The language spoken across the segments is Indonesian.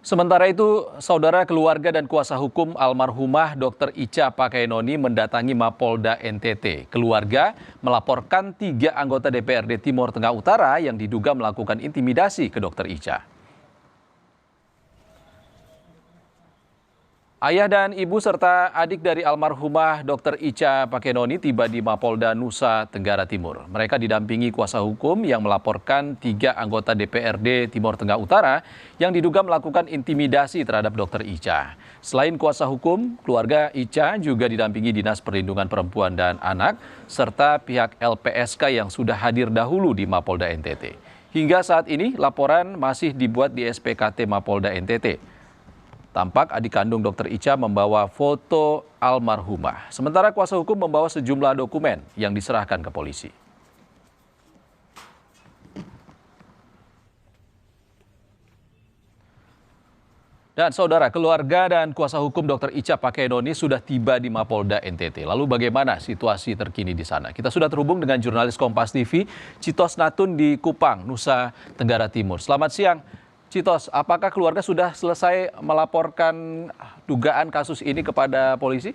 Sementara itu, saudara keluarga dan kuasa hukum almarhumah Dr. Icha Pakaienoni mendatangi Mapolda NTT. Keluarga melaporkan 3 anggota DPRD Timur Tengah Utara yang diduga melakukan intimidasi ke Dr. Icha. Ayah dan ibu serta adik dari almarhumah Dr. Icha Pakaienoni tiba di Mapolda Nusa Tenggara Timur. Mereka didampingi kuasa hukum yang melaporkan 3 anggota DPRD Timur Tengah Utara yang diduga melakukan intimidasi terhadap Dr. Icha. Selain kuasa hukum, keluarga Icha juga didampingi Dinas Perlindungan Perempuan dan Anak serta pihak LPSK yang sudah hadir dahulu di Mapolda NTT. Hingga saat ini laporan masih dibuat di SPKT Mapolda NTT. Tampak adik kandung Dr. Icha membawa foto almarhumah. Sementara kuasa hukum membawa sejumlah dokumen yang diserahkan ke polisi. Dan saudara, keluarga dan kuasa hukum Dr. Icha Pakaienoni sudah tiba di Mapolda NTT. Lalu bagaimana situasi terkini di sana? Kita sudah terhubung dengan jurnalis Kompas TV, Citos Natun di Kupang, Nusa Tenggara Timur. Selamat siang. Citos, apakah keluarga sudah selesai melaporkan dugaan kasus ini kepada polisi?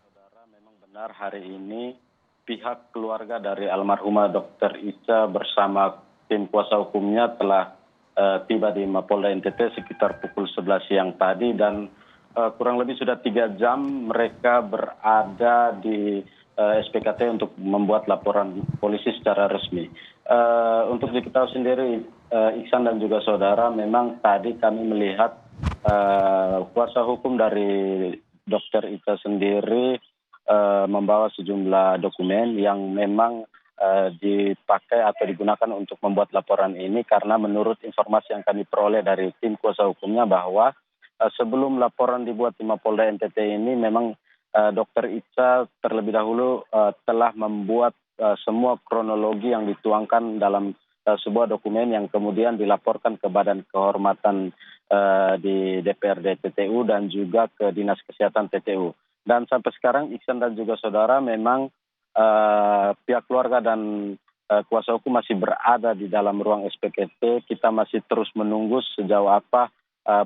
Saudara, memang benar hari ini pihak keluarga dari almarhumah Dr. Icha bersama tim kuasa hukumnya telah tiba di Mapolda NTT sekitar pukul 11 siang tadi dan kurang lebih sudah 3 jam mereka berada di SPKT untuk membuat laporan polisi secara resmi. Untuk diketahui sendiri, Iksan dan juga saudara, memang tadi kami melihat kuasa hukum dari Dr. Icha sendiri membawa sejumlah dokumen yang memang dipakai atau digunakan untuk membuat laporan ini karena menurut informasi yang kami peroleh dari tim kuasa hukumnya bahwa sebelum laporan dibuat di Mapolda NTT ini memang Dr. Icha terlebih dahulu telah membuat semua kronologi yang dituangkan dalam sebuah dokumen yang kemudian dilaporkan ke Badan Kehormatan di DPRD TTU dan juga ke Dinas Kesehatan TTU. Dan sampai sekarang Iksan dan juga saudara memang pihak keluarga dan kuasa hukum masih berada di dalam ruang SPKT. Kita masih terus menunggu sejauh apa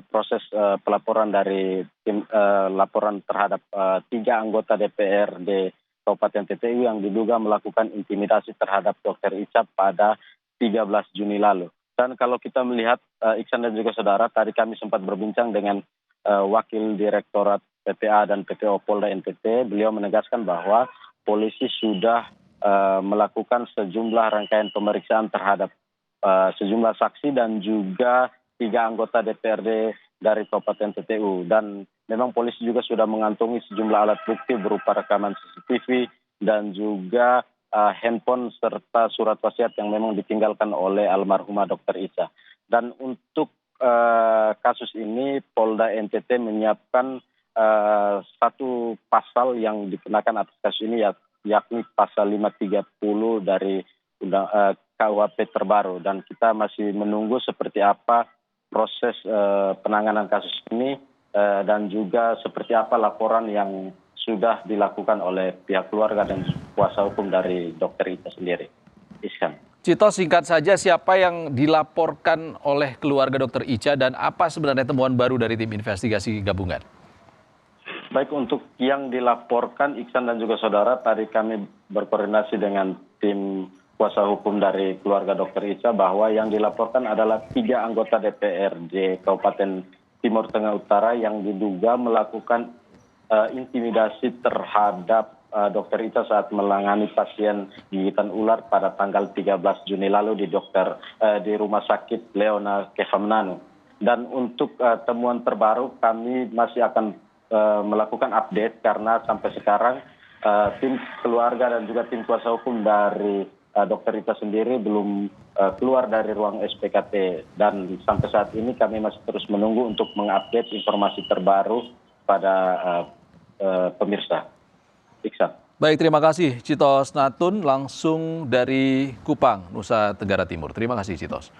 proses pelaporan dari tim laporan terhadap 3 anggota DPRD Kabupaten TTU yang diduga melakukan intimidasi terhadap Dr. Icha pada 13 Juni lalu. Dan kalau kita melihat Iksan dan juga saudara, tadi kami sempat berbincang dengan Wakil Direktorat PPA dan PPO Polda NTT. Beliau menegaskan bahwa polisi sudah melakukan sejumlah rangkaian pemeriksaan terhadap sejumlah saksi dan juga 3 anggota DPRD dari Kabupaten TTU. Dan memang polisi juga sudah mengantongi sejumlah alat bukti berupa rekaman CCTV dan juga handphone serta surat wasiat yang memang ditinggalkan oleh almarhumah Dr. Icha. Dan untuk kasus ini Polda NTT menyiapkan satu pasal yang dikenakan atas kasus ini yakni pasal 530 dari KUHP terbaru, dan kita masih menunggu seperti apa proses penanganan kasus ini dan juga seperti apa laporan yang sudah dilakukan oleh pihak keluarga dan kuasa hukum dari Dr. Icha sendiri. Iskan. Cito, singkat saja, siapa yang dilaporkan oleh keluarga Dr. Icha dan apa sebenarnya temuan baru dari tim investigasi gabungan? Baik, untuk yang dilaporkan Iksan dan juga saudara, tadi kami berkoordinasi dengan tim kuasa hukum dari keluarga Dr. Icha bahwa yang dilaporkan adalah 3 anggota DPRD Kabupaten Timur Tengah Utara yang diduga melakukan intimidasi terhadap Dr. Icha saat menangani pasien gigitan ular pada tanggal 13 Juni lalu di Rumah Sakit Leona Kehamnanu. Dan untuk temuan terbaru kami masih akan melakukan update karena sampai sekarang tim keluarga dan juga tim kuasa hukum dari Dr. Icha sendiri belum keluar dari ruang SPKT, dan sampai saat ini kami masih terus menunggu untuk mengupdate informasi terbaru pada pemirsa. Iksan. Baik, terima kasih Citos Natun langsung dari Kupang, Nusa Tenggara Timur. Terima kasih Citos.